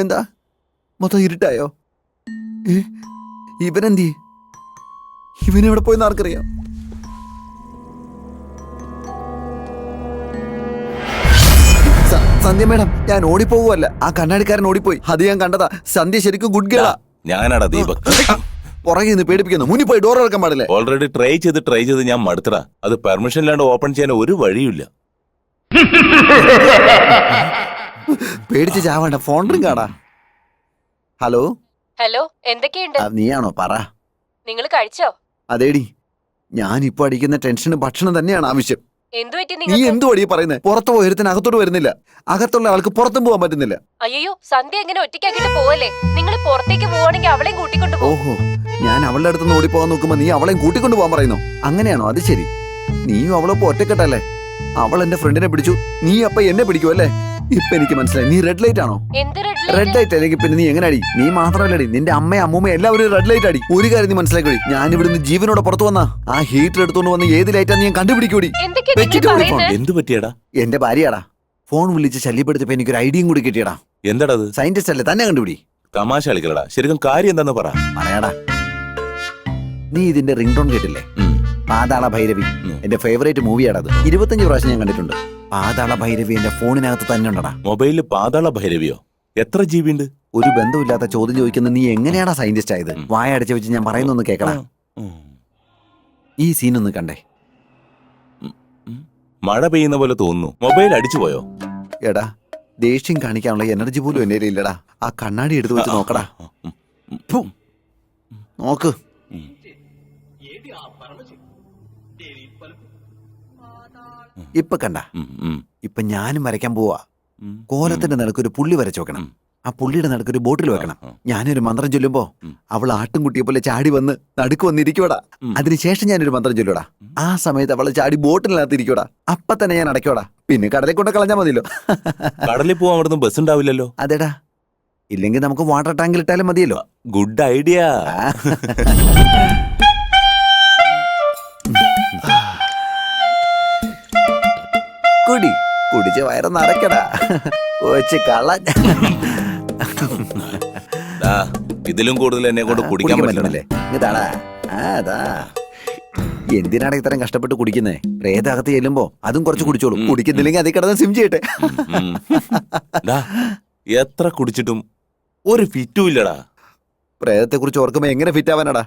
എന്താ മൊത്തം ഇരുട്ടായോ? ഇവനെന്തി? ഇവനെവിടെ പോയെന്ന് ആർക്കറിയാം? സന്ധ്യ മേഡം, ഞാൻ ഓടിപ്പോവല്ല. ആ കണ്ണാടിക്കാരൻ ഓടിപ്പോയി. അത് ഞാൻ കണ്ടതാ. സന്ധ്യ ശരിക്കും ഗുഡ് ഗേളാ. ഞാനാടാ ദീപക്. പുറകെ നിന്ന് പേടിപ്പിക്കുന്നു. മുന്നിൽ പോയി ഡോർ ഇറക്കാൻ പാടില്ലേ? ഓൾറെഡി ട്രൈ ചെയ്ത് ഞാൻ മടുത്തടാ. അത് പെർമിഷൻ ഇല്ലാണ്ട് ഓപ്പൺ ചെയ്യാൻ ഒരു വഴിയില്ല. പേടിച്ച് ചാവണ്ട. ഫോൺ റിംഗ് ആടാ. ഹലോ ഹലോ, എന്തൊക്കെയുണ്ട്? നീയാണോ? പറ. നിങ്ങൾ കഴിച്ചോ? അതേടി, ഞാനിപ്പോ അടിക്കുന്ന ടെൻഷന് ഭക്ഷണം തന്നെയാണ് ആവശ്യം. നീ എന്തു വഴി പറയുന്നത്? പുറത്ത് പോയിരുത്തിന് അകത്തോട്ട് വരുന്നില്ല. അകത്തുള്ള ആൾക്ക് പുറത്തും പോകാൻ പറ്റുന്നില്ല. അയ്യോ, സന്ധ്യ എങ്ങനെ ഒറ്റയ്ക്കാക്കിട്ട് പോവല്ലേ? നിങ്ങൾ പുറത്തേക്ക് പോവാണെങ്കിൽ അവളെയും കൂട്ടിക്കൊണ്ട് പോകും. ഓഹോ, ഞാൻ അവളുടെ അടുത്ത് ഓടിപ്പോകാൻ നോക്കുമ്പോ നീ അവളെയും കൂട്ടിക്കൊണ്ടു പോകാൻ പറയുന്നു. അങ്ങനെയാണോ? അത് ശരി. നീയും അവളൊപ്പം ഒറ്റക്കെട്ടല്ലേ? അവൾ എന്റെ ഫ്രണ്ടിനെ പിടിച്ചു, നീ അപ്പൊ എന്നെ പിടിക്കുമല്ലേ? ഇപ്പൊ എനിക്ക് മനസ്സിലായി. നീ റെഡ് ലൈറ്റ് ആണോ? റെഡ് ലൈറ്റ് അല്ലെങ്കിൽ പിന്നെ നീ എങ്ങനെ അടി? നീ മാത്രമല്ലടി, നിന്റെ അമ്മയും അമ്മൂമ്മയും എല്ലാവരും റെഡ് ലൈറ്റ് അടി. ഒരു കാര്യം നീ മനസ്സിലാക്കി, ഞാൻ ഇവിടുന്ന് ജീവനോടെ പുറത്തു വന്നാ ആ ഹീറ്റർ എടുത്തോണ്ട് വന്ന് ഏത് ലൈറ്റാന്ന് ഞാൻ കണ്ടുപിടിക്കൂടി. എന്ത് പറ്റിയടാ? എന്റെ ഭാര്യയാടാ. ഫോൺ വിളിച്ച് ശല്യപ്പെടുത്തിയപ്പോ എനിക്കൊരു ഐഡിയയും കൂടി കിട്ടിയടാ. എന്താടാ? സയന്റിസ്റ്റ് അല്ലേ, തന്നെ കണ്ടുപിടി. തമാശ കളിക്കലടാ. ശരിക്കും കാര്യം എന്താന്ന് പറയാടാ. നീ ഇതിന്റെ റിംഗ് ടോൺ കേട്ടില്ലേ? പാതാള ഭൈരവി. എന്റെ ഫേവറേറ്റ് മൂവിയാണത്. 25 പ്രാവശ്യം ഞാൻ കണ്ടിട്ടുണ്ട്. പാതാള ഭൈരവി എന്റെ ഫോണിനകത്ത് തന്നെ ഉണ്ടടാ. മൊബൈലില് പാതാള ഭൈരവിയോ? എത്ര GB ഉണ്ട്? ഒരു ബന്ധമില്ലാത്ത ചോദ്യം ചോദിക്കുന്ന നീ എങ്ങനെയാടാ സയന്റിസ്റ്റ് ആയത്? വായ അടച്ചു വെച്ച് ഞാൻ പറയുന്നൊന്ന് കേക്കടാ. ഈ സീൻ ഒന്ന് കണ്ടേ. മഴ പെയ്യുന്ന പോലെ തോന്നുന്നു. മൊബൈൽ അടിച്ചു പോയോ? എടാ, ദേഷ്യം കാണിക്കാനുള്ള എനർജി പോലും എന്റെ ഇല്ലടാ. ആ കണ്ണാടി എടുത്തു വെച്ച് നോക്കടാ. നോക്ക്. ഇപ്പൊ കണ്ട? ഇപ്പൊ ഞാനും വരയ്ക്കാൻ പോവാ. കോലത്തിന്റെ നടുക്കൊരു പുള്ളി വരച്ചു വെക്കണം. ആ പുള്ളിയുടെ നടുക്കൊരു ബോട്ടിൽ വെക്കണം. ഞാനൊരു മന്ത്രം ചൊല്ലുമ്പോ അവൾ ആട്ടുംകുട്ടിയെ പോലെ ചാടി വന്ന് നടുക്ക് വന്നിരിക്കോടാ. അതിനുശേഷം ഞാനൊരു മന്ത്രം ചൊല്ലൂടാ. ആ സമയത്ത് അവള് ചാടി ബോട്ടിനകത്ത് ഇരിക്കോടാ. അപ്പൊ തന്നെ ഞാൻ അടയ്ക്കോടാ. പിന്നെ കടലിൽ കൊണ്ട് കളഞ്ഞാ മതിയല്ലോ. കടലിൽ പോവാൻ അവിടുന്ന് ബസ് ഉണ്ടാവില്ലല്ലോ. അതെടാ, ഇല്ലെങ്കിൽ നമുക്ക് വാട്ടർ ടാങ്കിൽ ഇട്ടാലും മതിയല്ലോ. Good idea. കുടി കുടിച്ച് വയറ് നിറയ്ക്കടാ കൊച്ചു കള്ളൻ. ഇതിലും കൂടുതൽ എന്നെ കൊണ്ട് കുടിക്കാൻ പറ്റില്ലേ? ഇതാടാ. അതാ എന്തിനാണ് ഇത്രയും കഷ്ടപ്പെട്ട് കുടിക്കുന്നേ? പ്രേതകത്ത് ചെല്ലുമ്പോ അതും കുറച്ച് കുടിച്ചോളൂ. കുടിക്കുന്നില്ലെങ്കിൽ അതിൽ കിടന്ന് സിം ചെയ്യട്ടെ. എത്ര കുടിച്ചിട്ടും ഒരു ഫിറ്റും ഇല്ലടാ. പ്രേതത്തെ കുറിച്ച് ഓർക്കുമ്പോ എങ്ങനെ ഫിറ്റ് ആവാനടാ?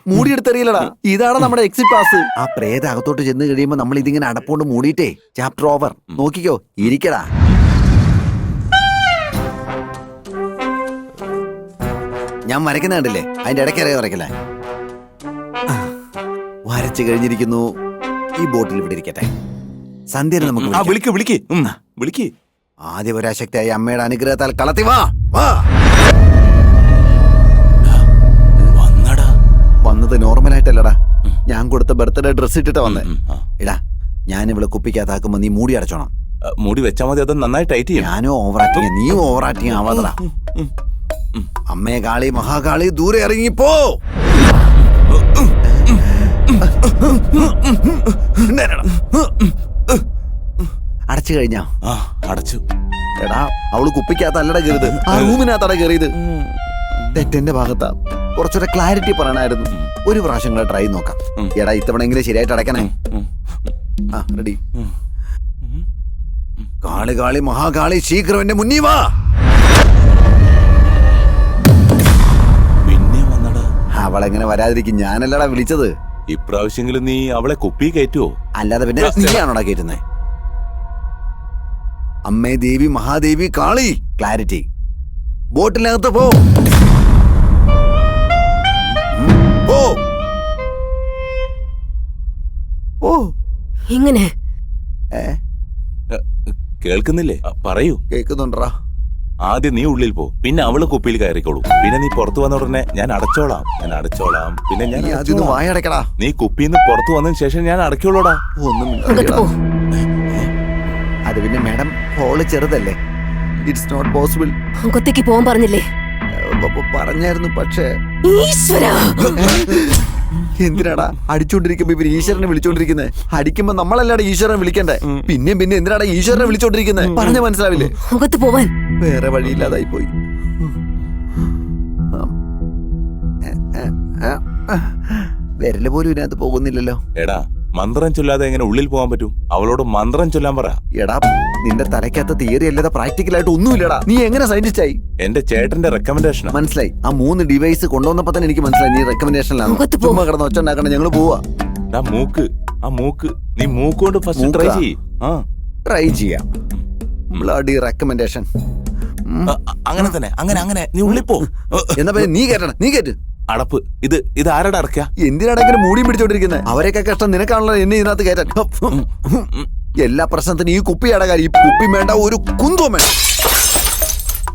മൂടിയെടുത്തറിയില്ലടാ. ഇതാണ് നമ്മുടെ എക്സിറ്റ് പാസ്. ആ പ്രേത അകത്തോട്ട് ചെന്ന് കഴിയുമ്പോ നമ്മൾ ഇതിങ്ങനെ അടപ്പോണ്ട് മൂടിയിട്ടേ ചാപ്റ്റർ ഓവർ. നോക്കിക്കോ, ഇരിക്കടാ. ഞാൻ വരയ്ക്കുന്ന കണ്ടില്ലേ? അതിന്റെ ഇടയ്ക്കറിയാ വരയ്ക്കലേ. വരച്ചു കഴിഞ്ഞിരിക്കുന്നു. ഈ ബോട്ടിൽ ഇവിടെ ഇരിക്കട്ടെ. സന്ധ്യ നമുക്ക് വിളിക്ക്. ആദ്യ പരാശക്തിയായ അമ്മയുടെ അനുഗ്രഹത്താൽ കളത്തി വാ. വന്നത് നോർമലായിട്ടല്ലടാ. ഞാൻ കൊടുത്ത ബർത്ത്ഡേ ഡ്രസ് ഇട്ടിട്ടാ വന്നേ. ഇടാ, ഞാൻ ഇവിടെ കുപ്പിക്കകത്താക്കുമ്പോ നീ മൂടി അടച്ചോണം. മൂടി വെച്ചാൽ മതി. അത് നന്നായി ടൈറ്റ് ചെയ്യും. ഞാനും ഓവറാക്ടിങ്, നീ ഓവറാക്ടിങ് ആവാതടാ. അമ്മേ കാളി, മഹാകാളി, ദൂരെ ഇറങ്ങിപ്പോ. അടച്ചു കഴിഞ്ഞാ? അടച്ചു. എടാ, അവള് കുപ്പിക്കകത്തല്ലട കയറിയത്, ആ റൂമിനകത്തട കയറിയത്. തെറ്റെന്റെ ഭാഗത്താ. കുറച്ചൊരു ക്ലാരിറ്റി പറയണായിരുന്നു. ഒരു പ്രാവശ്യം ട്രൈ നോക്കാം. എടാ, ഇത്തവണെങ്കിലും ശരിയായിട്ട് അടയ്ക്കണേ. ആ, റെഡി. കാളി കാളി മഹാകാളി, ശീഘ്രം എന്റെ മുന്നീ വാ. പിന്നെ വന്നടാ. അവളെങ്ങനെ വരാതിരിക്കും? ഞാനല്ലടാ വിളിച്ചത്. ഇപ്രാവശ്യമെങ്കിലും നീ അവളെ കുപ്പി കയറ്റുവോ? അല്ലാതെ പിന്നെ നീയാണോടാ കയറ്റുന്നേ? അമ്മേ ദേവി മഹാദേവി കാളി, ക്ലാരിറ്റി. ബോട്ടിനകത്ത് പോ. ഇങ്ങനെ കേൾക്കുന്നില്ലേ? പറയൂ. കേൾക്കുന്നുണ്ടാ. ആദ്യം നീ ഉള്ളിൽ പോ, പിന്നെ അവള് കുപ്പിയിൽ കയറിക്കോളൂ. പിന്നെ നീ പുറത്തു വന്ന ഉടനെ ഞാൻ അടച്ചോളാം. പിന്നെ ഞാൻ വായടക്കടാ. നീ കുപ്പിന്ന് പുറത്തു വന്നതിന് ശേഷം ഞാൻ അടയ്ക്കോളൂടാ. ഒന്നും അത് പിന്നെ മാഡം, ഹോള് ചെറുതല്ലേ. It's not possible. അകത്തേക്ക് പോകാൻ പറഞ്ഞില്ലേ? പറഞ്ഞായിരുന്നു, പക്ഷേ എന്തിനാടാ അടിച്ചോണ്ടിരിക്കുമ്പോ ഇവര് ഈശ്വരനെ വിളിച്ചോണ്ടിരിക്കുന്നത്? അടിക്കുമ്പോ നമ്മളല്ലാടെ ഈശ്വരനെ വിളിക്കണ്ടേ? പിന്നെ പിന്നെ എന്തിനാടാ ഈശ്വരനെ വിളിച്ചോണ്ടിരിക്കുന്നത്? പറഞ്ഞ മനസ്സിലാവില്ലേ? മുഖത്ത് പോവാൻ വേറെ വഴിയില്ലാതായി പോയി. വിരല് പോലും ഇതിനകത്ത് പോകുന്നില്ലല്ലോ. എടാ മന്ത്രം ചൊല്ലാതെ എങ്ങനെ ഉള്ളിൽ പോകാൻ പറ്റും? അവളോട് മന്ത്രം ചൊല്ലാൻ പറ. എടാ നിന്റെ തലയ്ക്കകത്ത് തിയറി അല്ലാതെ പ്രാക്ടിക്കലായിട്ട് ഒന്നുമില്ലടാ. നീ എങ്ങനെ സയന്റിസ്റ്റ് ആയി? എന്റെ ചേട്ടന്റെ റെക്കമെൻഡേഷൻ. മനസ്സിലായി. ആ 3 ഡിവൈസ് കൊണ്ടുവന്നപ്പോ തന്നെ എനിക്ക് മനസ്സിലായി നീ റെക്കമെൻഡേഷനിലാണ്. മുഖത്ത് പോ. ചുമ്മാ കിടന്ന് ഒച്ച ഉണ്ടാക്കണം. ഞങ്ങള് പോവാ. മൂക്ക്, ആ മൂക്ക് നീ മൂക്കുകൊണ്ട് ഫസ്റ്റ് ട്രൈ മൂക്കാ? ചെയ്യ്. ആ ട്രൈ ചെയ്യാം. Bloody recommendation. അങ്ങനെ തന്നെ, അങ്ങനെ അങ്ങനെ നീ ഉള്ളിൽ പോ. എന്നാ പിന്നെ നീ കേട്ടണം. നീ കേട്ട്. അടപ്പ്. ഇത് ആരുടെ അടക്ക? എന്തിനാണ് ഇങ്ങനെ മൂടിയും പിടിച്ചോണ്ടിരിക്കുന്നത്? അവരെയൊക്കെ കഷ്ടം നിനക്കാണല്ലോ എന്നെ ഇതിനകത്ത് കയറ്റാൻ. എല്ലാ പ്രശ്നത്തിനും ഈ കുപ്പിയുടെ കാര്യം. ഈ കുപ്പി വേണ്ട, ഒരു കുന്തവും വേണ്ട.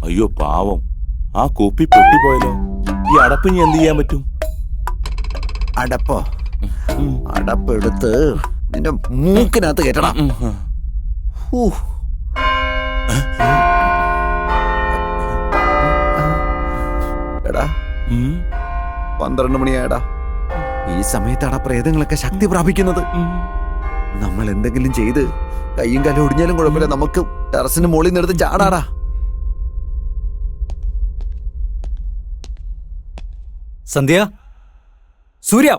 അയ്യോ പാവം, ആ കുപ്പി പൊട്ടിപ്പോയല്ലോ. ഈ അടപ്പിന് എന്ത് ചെയ്യാൻ പറ്റും? അടപ്പോ? അടപ്പെടുത്ത് നിന്റെ മൂക്കിനകത്ത് കയറ്റണം. എടാ 12 മണിയായടാ. ഈ സമയത്താണ് പ്രേതങ്ങളൊക്കെ ശക്തി പ്രാപിക്കുന്നത്. നമ്മൾ എന്തെങ്കിലും ചെയ്ത് കയ്യും കാലും ഒടിഞ്ഞാലും കുഴപ്പമില്ല, നമുക്ക് ടെറസിന് മുകളിൽ നിന്നെടുത്ത് ചാടാടാ. സന്ധ്യ, സൂര്യ,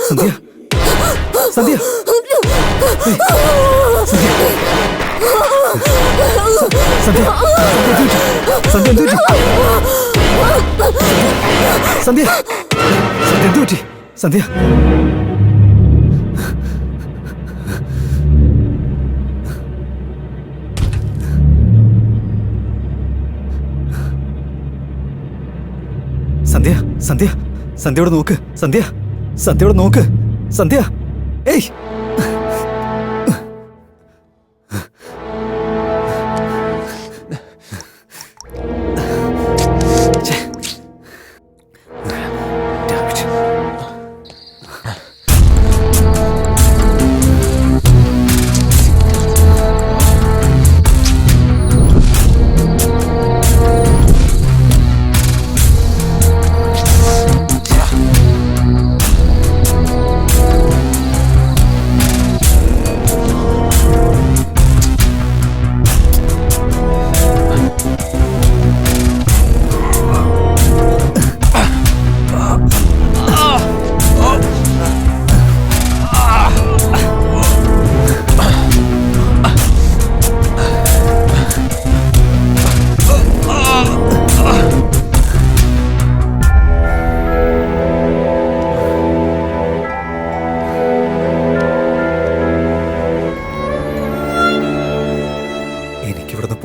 സന്ധ്യ, സന്ധ്യ, സന്ധ്യ, സന്ധ്യ, സന്ധ്യ, സന്ധ്യ, സന്ധ്യയോട് നോക്ക്. സന്ധ്യ, സന്ധ്യയോട് നോക്ക്. സന്ധ്യ, ഏയ്,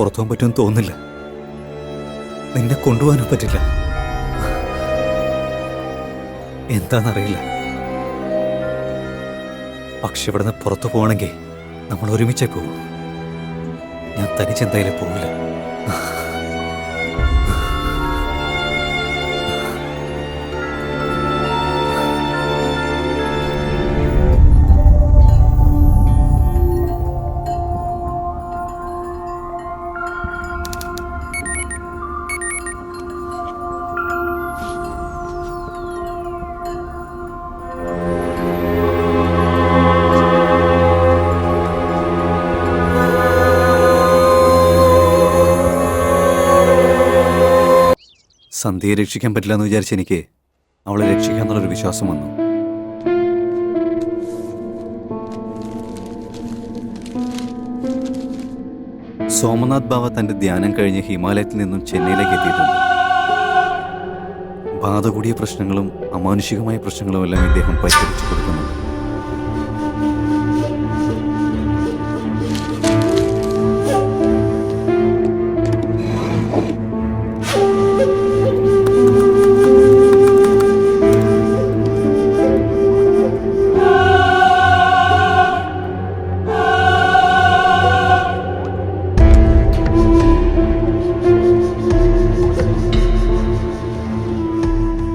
പുറത്തു പോകാൻ പറ്റുമെന്ന് തോന്നുന്നില്ല. നിന്നെ കൊണ്ടുപോകാനും പറ്റില്ല. എന്താണെന്നറിയില്ല. പക്ഷെ ഇവിടുന്ന് പുറത്തു പോകണമെങ്കിൽ നമ്മൾ ഒരുമിച്ചേ പോകും. ഞാൻ തനിച്ചെന്തായാലും പോകില്ല. സന്ധ്യയെ രക്ഷിക്കാൻ പറ്റില്ല എന്ന് വിചാരിച്ച് എനിക്ക് അവളെ രക്ഷിക്കാന്നുള്ളൊരു വിശ്വാസം വന്നു. സോമനാഥ് ബാബ തന്റെ ധ്യാനം കഴിഞ്ഞ് ഹിമാലയത്തിൽ നിന്നും ചെന്നൈയിലേക്ക് എത്തിയിട്ടുണ്ട്. ബാധ കൂടിയ പ്രശ്നങ്ങളും അമാനുഷികമായ പ്രശ്നങ്ങളും എല്ലാം ഇദ്ദേഹം പരിഹരിച്ചു കൊടുക്കുന്നുണ്ട്.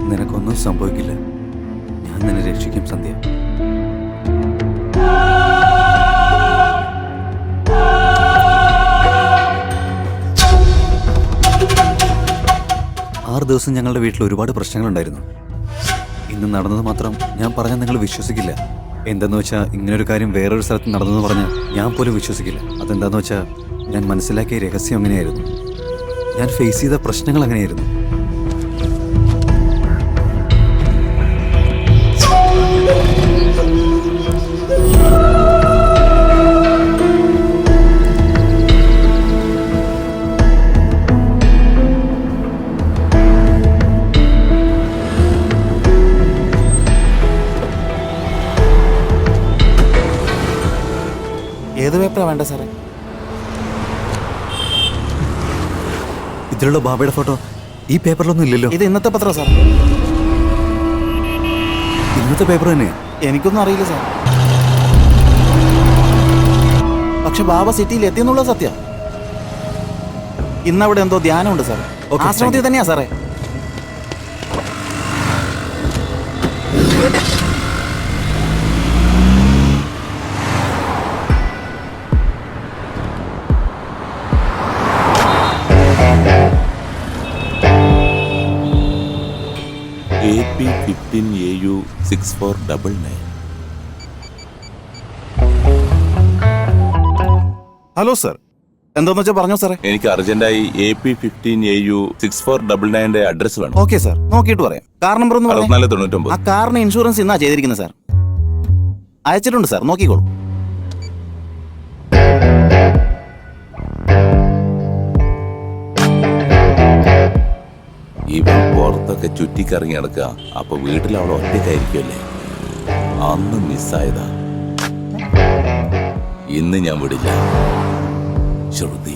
നിനക്കൊന്നും സംഭവിക്കില്ല. ഞാൻ നിന്നെ രക്ഷിക്കും സന്ധ്യ. ആറ് ദിവസം ഞങ്ങളുടെ വീട്ടിൽ ഒരുപാട് പ്രശ്നങ്ങളുണ്ടായിരുന്നു. ഇന്ന് നടന്നത് മാത്രം ഞാൻ പറഞ്ഞാൽ നിങ്ങൾ വിശ്വസിക്കില്ല. എന്തെന്ന് വെച്ചാൽ ഇങ്ങനൊരു കാര്യം വേറൊരു സ്ഥലത്ത് നടന്നെന്ന് പറഞ്ഞാൽ ഞാൻ പോലും വിശ്വസിക്കില്ല. അതെന്താന്ന് വെച്ചാൽ ഞാൻ മനസ്സിലാക്കിയ രഹസ്യം അങ്ങനെയായിരുന്നു. ഞാൻ ഫേസ് ചെയ്ത പ്രശ്നങ്ങൾ അങ്ങനെയായിരുന്നു. ഏത് പേപ്പറാണ് വേണ്ട സാറേ? ഇതിലുള്ള ബാബയുടെ ഫോട്ടോ ഈ പേപ്പറിലൊന്നും ഇല്ലല്ലോ. ഇത് ഇന്നത്തെ പത്രം സാർ. ഇന്നത്തെ പേപ്പർ തന്നെയാ? എനിക്കൊന്നും അറിയില്ല സാർ. പക്ഷെ ബാബ സിറ്റിയിൽ എത്തിയെന്നുള്ള സത്യം. ഇന്നവിടെ എന്തോ ധ്യാനമുണ്ട് സാർ. Okay, ആശ്രമത്തിൽ തന്നെയാ സാറേ. AP15AU 6499. ഹലോ സാർ, എന്താന്ന് വെച്ചാൽ പറഞ്ഞോ സാറേ. എനിക്ക് അർജന്റായി AP15AU 6499 അഡ്രസ് വേണം. ഓക്കെ സാർ, നോക്കിയിട്ട് പറയാം. കാർ നമ്പർ ഒന്ന് പറയാം. 6499. ആ കാറിന് ഇൻഷുറൻസ് ഇന്നാ ചെയ്തിരിക്കുന്നത് സാർ. അയച്ചിട്ടുണ്ട് സാർ, നോക്കിക്കോളൂ. ഇവൻ പുറത്തൊക്കെ ചുറ്റിക്കറങ്ങി നടക്കുക. അപ്പൊ വീട്ടിൽ അവൾ ഒറ്റയ്ക്കായിരിക്കുമല്ലേ. അന്ന് മിസ്സായതാ. ഇന്ന് ഞാൻ വിടില്ല. ശ്രുതി.